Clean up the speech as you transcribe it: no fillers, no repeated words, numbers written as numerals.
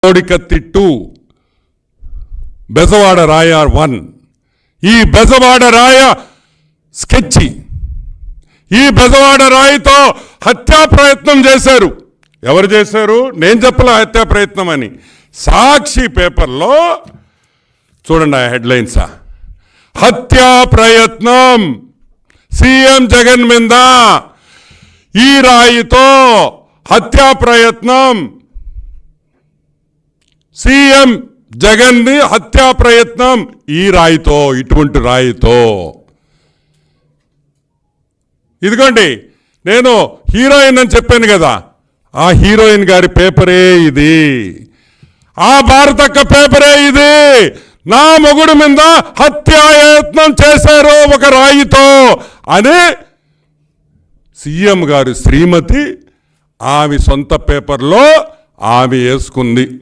కోడికత్తి 2, బెజవాడ రాయ 1. ఈ బెజవాడ రాయ స్కెచ్. ఈ బెజవాడ రాయితో హత్యా ప్రయత్నం చేశారు. ఎవరు చేశారు? నేను చెప్పలే హత్యా ప్రయత్నం అని. సాక్షి పేపర్లో చూడండి ఆ హెడ్లైన్స్. హత్యా ప్రయత్నం సీఎం జగన్ మీద, ఈ రాయితో హత్యా ప్రయత్నం, సీఎం జగన్ ని హత్యా ప్రయత్నం ఈ రాయితో, ఇటువంటి రాయితో. ఇదిగోండి, నేను హీరోయిన్ అని చెప్పాను కదా, ఆ హీరోయిన్ గారి పేపరే ఇది, ఆ భారతక్క పేపరే ఇది. నా మొగుడు మీద హత్యాయత్నం చేశారు ఒక రాయితో అని సీఎం గారి శ్రీమతి ఆమె సొంత పేపర్లో ఆమె వేసుకుంది.